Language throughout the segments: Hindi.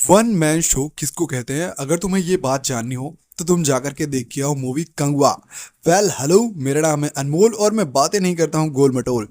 वन मैन शो किसको कहते हैं? अगर तुम्हें ये बात जाननी हो तो तुम जाकर के देख के आओ मूवी कंगवा। हेलो, मेरा नाम है अनमोल और मैं बातें नहीं करता हूँ गोल मटोल।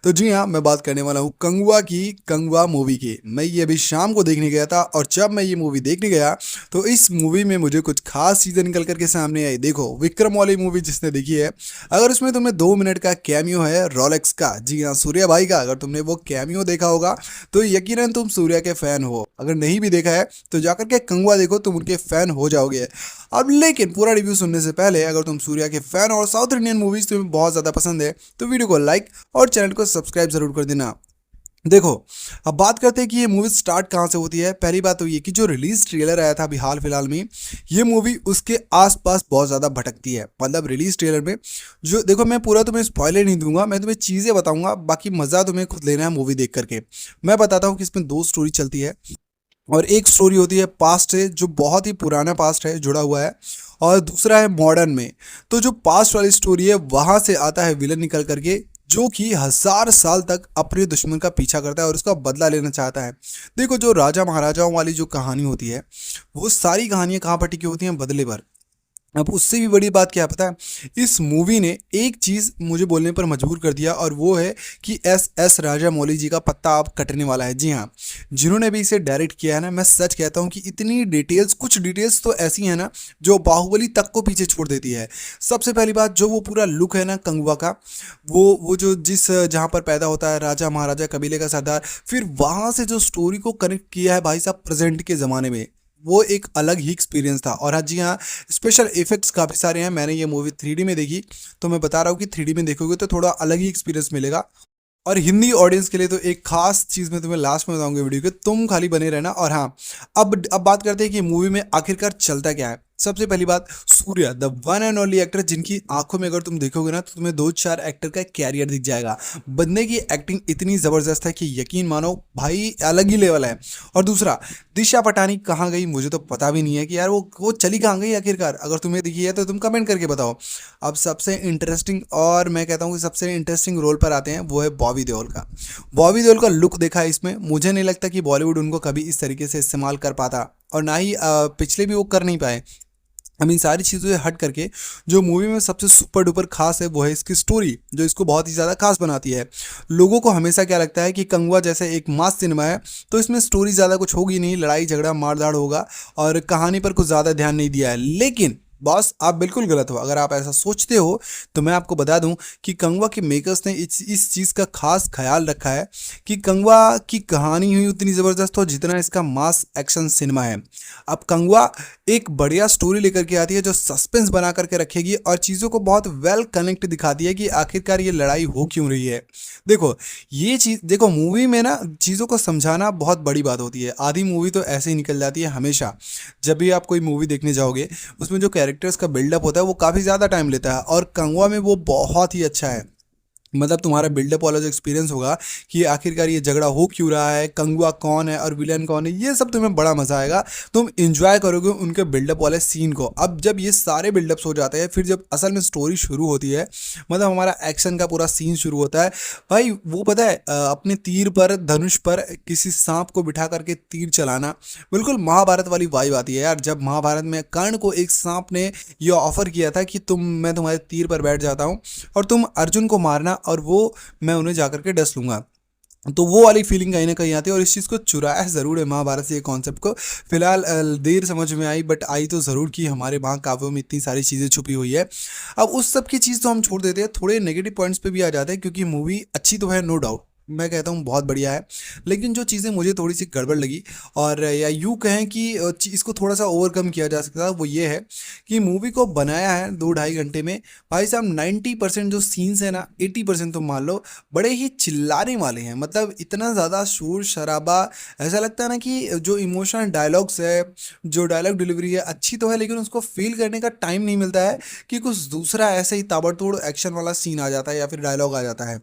तो जी हाँ, मैं बात करने वाला हूँ कंगवा की, कंगवा मूवी की। मैं ये अभी शाम को देखने गया था और जब मैं ये मूवी देखने गया तो इस मूवी में मुझे कुछ खास चीज़ें निकल करके सामने आई। देखो, विक्रम वाली मूवी जिसने देखी है, अगर उसमें तुम्हें 2 मिनट का कैमियो है रोलेक्स का, जी हाँ सूर्या भाई का, अगर तुमने वो कैमियो देखा होगा तो यकीनन तुम सूर्या के फैन हो। अगर नहीं भी देखा है तो जाकर के कंगवा देखो, तुम उनके फैन हो जाओगे। अब लेकिन पूरा रिव्यू सुनने से पहले, अगर तुम सूर्या के फैन और साउथ इंडियन मूवीज तुम्हें बहुत ज़्यादा पसंद है तो वीडियो को लाइक और चैनल को सब्सक्राइब जरूर कर देना। देखो, अब बात करते हैं कि ये मूवी स्टार्ट कहाँ से होती है। पहली बात तो ये कि जो रिलीज ट्रेलर आया था अभी हाल फिलहाल में, ये मूवी उसके आसपास बहुत ज़्यादा भटकती है। मतलब रिलीज ट्रेलर में जो, देखो मैं पूरा तुम्हें स्पॉइलर नहीं दूंगा, मैं तुम्हें चीज़ें बताऊंगा, बाकी मज़ा तुम्हें खुद लेना है मूवी देख करके। मैं बताता हूँ कि इसमें दो स्टोरी चलती है और एक स्टोरी होती है पास्ट से, जो बहुत ही पुराना पास्ट है जुड़ा हुआ है, और दूसरा है मॉडर्न में। तो जो पास्ट वाली स्टोरी है वहां से आता है विलन निकल करके, जो कि 1000 साल तक अपने दुश्मन का पीछा करता है और उसका बदला लेना चाहता है। देखो, जो राजा महाराजाओं वाली जो कहानी होती है, वो सारी कहानियां कहाँ पर टिकी होती हैं? बदले पर। अब उससे भी बड़ी बात क्या पता है, इस मूवी ने एक चीज़ मुझे बोलने पर मजबूर कर दिया, और वो है कि एस एस राजा मौली जी का पत्ता अब कटने वाला है। जी हाँ, जिन्होंने भी इसे डायरेक्ट किया है ना, मैं सच कहता हूँ कि इतनी डिटेल्स, कुछ डिटेल्स तो ऐसी हैं ना जो बाहुबली तक को पीछे छोड़ देती है। सबसे पहली बात, जो वो पूरा लुक है ना कंगवा का, वो जो जिस जहाँ पर पैदा होता है राजा महाराजा कबीले का सरदार, फिर वहाँ से जो स्टोरी को कनेक्ट किया है भाई साहब प्रेजेंट के ज़माने में, वो एक अलग ही एक्सपीरियंस था। और हाँ जी हाँ, स्पेशल इफेक्ट्स काफ़ी सारे हैं। मैंने ये मूवी 3D में देखी, तो मैं बता रहा हूँ कि 3D में देखोगे तो थोड़ा अलग ही एक्सपीरियंस मिलेगा। और हिंदी ऑडियंस के लिए तो एक खास चीज़ मैं तुम्हें लास्ट में बताऊंगा वीडियो के, तुम खाली बने रहना। और हाँ, अब बात करते हैं कि मूवी में आखिरकार चलता क्या है। सबसे पहली बात, Surya the one and only actor, जिनकी आंखों में अगर तुम देखोगे ना तो तुम्हें 2-4 एक्टर का कैरियर दिख जाएगा। बंदे की एक्टिंग इतनी ज़बरदस्त है कि यकीन मानो भाई, अलग ही लेवल है। और दूसरा, दिशा पटानी कहाँ गई मुझे तो पता भी नहीं है कि यार वो चली कहाँ गई आखिरकार। अगर तुम्हें दिखी है तो तुम कमेंट करके बताओ। अब सबसे इंटरेस्टिंग, और मैं कहता हूँ कि सबसे इंटरेस्टिंग रोल पर आते हैं, वो है बॉबी देओल का। बॉबी देओल का लुक देखा है इसमें, मुझे नहीं लगता कि बॉलीवुड उनको कभी इस तरीके से इस्तेमाल कर पाता, और ना ही पिछले भी वो कर नहीं पाए। अब इन सारी चीज़ों से हट करके जो मूवी में सबसे सुपर डुपर खास है वो है इसकी स्टोरी, जो इसको बहुत ही ज़्यादा खास बनाती है। लोगों को हमेशा क्या लगता है कि कंगवा जैसे एक मास सिनेमा है तो इसमें स्टोरी ज़्यादा कुछ होगी नहीं, लड़ाई झगड़ा मारधाड़ होगा और कहानी पर कुछ ज़्यादा ध्यान नहीं दिया है। लेकिन बॉस, आप बिल्कुल गलत हो अगर आप ऐसा सोचते हो। तो मैं आपको बता दूं कि कंगवा के मेकर्स ने इस चीज़ का खास ख्याल रखा है कि कंगवा की कहानी हुई उतनी ज़बरदस्त हो जितना इसका मास एक्शन सिनेमा है। अब कंगवा एक बढ़िया स्टोरी लेकर के आती है जो सस्पेंस बना करके रखेगी और चीज़ों को बहुत वेल कनेक्ट दिखाती है कि आखिरकार ये लड़ाई हो क्यों रही है। देखो, ये चीज़ देखो, मूवी में ना चीज़ों को समझाना बहुत बड़ी बात होती है। आधी मूवी तो ऐसे ही निकल जाती है हमेशा। जब भी आप कोई मूवी देखने जाओगे, उसमें जो कैरेक्टर्स का बिल्डअप होता है वो काफ़ी ज़्यादा टाइम लेता है, और कंगवा में वो बहुत ही अच्छा है। मतलब तुम्हारा बिल्डअप वाला जो एक्सपीरियंस होगा कि आखिरकार ये झगड़ा हो क्यों रहा है, कंगुआ कौन है और विलन कौन है, ये सब तुम्हें बड़ा मजा आएगा। तुम इंजॉय करोगे उनके बिल्डअप वाले सीन को। अब जब ये सारे बिल्डअप्स हो जाते हैं, फिर जब असल में स्टोरी शुरू होती है, मतलब हमारा एक्शन का पूरा सीन शुरू होता है भाई, वो पता है अपने तीर पर, धनुष पर किसी सांप को बिठा करके तीर चलाना, बिल्कुल महाभारत वाली वाइब आती है यार। जब महाभारत में कर्ण को एक सांप ने ये ऑफर किया था कि मैं तुम्हारे तीर पर बैठ जाता हूँ और तुम अर्जुन को मारना और वो, मैं उन्हें जाकर के डस लूंगा, तो वो वाली फीलिंग कहीं ना कहीं आती है। और इस चीज़ को चुराया ज़रूर है महाभारत से ये कॉन्सेप्ट को। फिलहाल देर समझ में आई, बट आई तो ज़रूर कि हमारे महाकाव्यों में इतनी सारी चीज़ें छुपी हुई है। अब उस सब की चीज़ तो हम छोड़ देते हैं, थोड़े नेगेटिव पॉइंट्स पे भी आ जाते हैं, क्योंकि मूवी अच्छी तो है नो डाउट, मैं कहता हूँ बहुत बढ़िया है। लेकिन जो चीज़ें मुझे थोड़ी सी गड़बड़ लगी, और या यूँ कहें कि इसको थोड़ा सा ओवरकम किया जा सकता है, वो ये है कि मूवी को बनाया है 2-2.5 घंटे में। भाई साहब 90% जो सीन्स है ना, 80% तो मान लो बड़े ही चिल्लाने वाले हैं। मतलब इतना ज़्यादा शोर शराबा, ऐसा लगता है ना कि जो इमोशनल डायलॉग्स है, जो डायलॉग डिलीवरी है अच्छी तो है, लेकिन उसको फील करने का टाइम नहीं मिलता है कि कुछ दूसरा ऐसे ही ताबड़तोड़ एक्शन वाला सीन आ जाता है या फिर डायलॉग आ जाता है।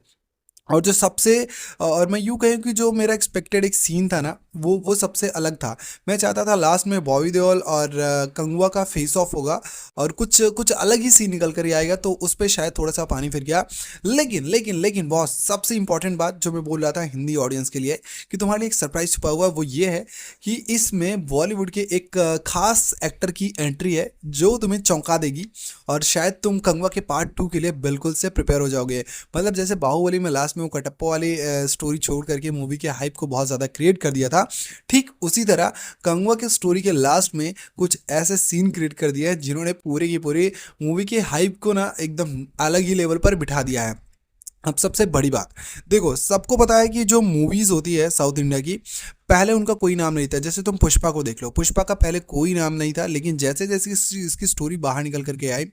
और जो सबसे और मैं यूँ कहूँ कि जो मेरा एक्सपेक्टेड एक सीन था ना, वो सबसे अलग था। मैं चाहता था लास्ट में बॉबी देओल और कंगुआ का फेस ऑफ होगा और कुछ कुछ अलग ही सीन निकल कर ही आएगा, तो उस पे शायद थोड़ा सा पानी फिर गया। लेकिन बॉस, सबसे इंपॉर्टेंट बात जो मैं बोल रहा था हिंदी ऑडियंस के लिए कि तुम्हारे लिए एक सरप्राइज छुपा हुआ है, वो ये है कि इसमें बॉलीवुड के एक खास एक्टर की एंट्री है जो तुम्हें चौंका देगी, और शायद तुम कंगवा के पार्ट 2 के लिए बिल्कुल से प्रिपेयर हो जाओगे। मतलब जैसे बाहुबली में लास्ट में वो कटप्पा वाली स्टोरी छोड़ करके मूवी के हाइप को बहुत ज़्यादा क्रिएट कर दिया था, ठीक उसी तरह कंगवा के स्टोरी के लास्ट में कुछ ऐसे सीन क्रिएट कर दिया है जिन्होंने पूरी की पूरी मूवी के हाइप को ना एकदम अलग ही लेवल पर बिठा दिया है। अब सबसे बड़ी बात, देखो सबको पता है कि जो मूवीज़ होती है साउथ इंडिया की, पहले उनका कोई नाम नहीं था। जैसे तुम पुष्पा को देख लो, पुष्पा का पहले कोई नाम नहीं था, लेकिन जैसे जैसे इसकी स्टोरी बाहर निकल करके आई,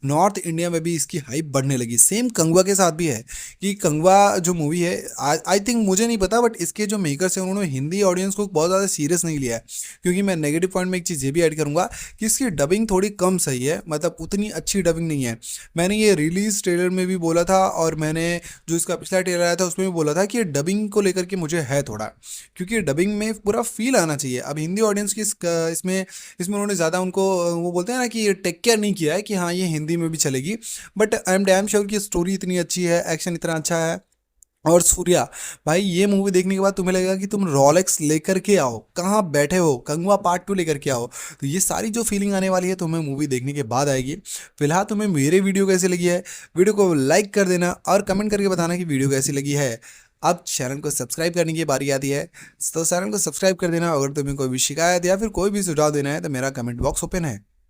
नॉर्थ इंडिया में भी इसकी हाइप बढ़ने लगी। सेम कंगवा के साथ भी है कि कंगवा जो मूवी है, आई थिंक, मुझे नहीं पता, बट इसके जो मेकर्स हैं उन्होंने हिंदी ऑडियंस को बहुत ज़्यादा सीरियस नहीं लिया है। क्योंकि मैं नेगेटिव पॉइंट में एक चीज़ ये भी ऐड करूँगा कि इसकी डबिंग थोड़ी कम सही है, मतलब उतनी अच्छी डबिंग नहीं है। मैंने ये रिलीज ट्रेलर में भी बोला था, और मैंने जो इसका पिछला ट्रेलर आया था उसमें भी बोला था कि डबिंग को लेकर के मुझे है थोड़ा, क्योंकि डबिंग में पूरा फील आना चाहिए। अब हिंदी ऑडियंस की इसमें इसमें उन्होंने ज़्यादा उनको वो बोलते हैं ना कि टेक केयर नहीं किया है कि हाँ ये हिंदी में भी चलेगी। But I am damn sure कि स्टोरी इतनी अच्छी है, एक्शन इतना अच्छा है। और सूर्या भाई, ये मूवी देखने के बाद तुम्हें लगेगा कि तुम रोलेक्स लेकर के आओ, कहाँ बैठे हो, कंगवा पार्ट 2 लेकर के आओ। तो ये सारी जो फीलिंग आने वाली है तुम्हें मूवी देखने के बाद आएगी। फिलहाल तुम्हें मेरे वीडियो कैसी लगी है, वीडियो को लाइक कर देना और कमेंट करके बताना कि वीडियो कैसी लगी है। अब चैनल को सब्सक्राइब करने की बारी आती है, तो चैनल को सब्सक्राइब कर देना। अगर तुम्हें कोई भी शिकायत या फिर कोई भी सुझाव देना है तो मेरा कमेंट बॉक्स ओपन है।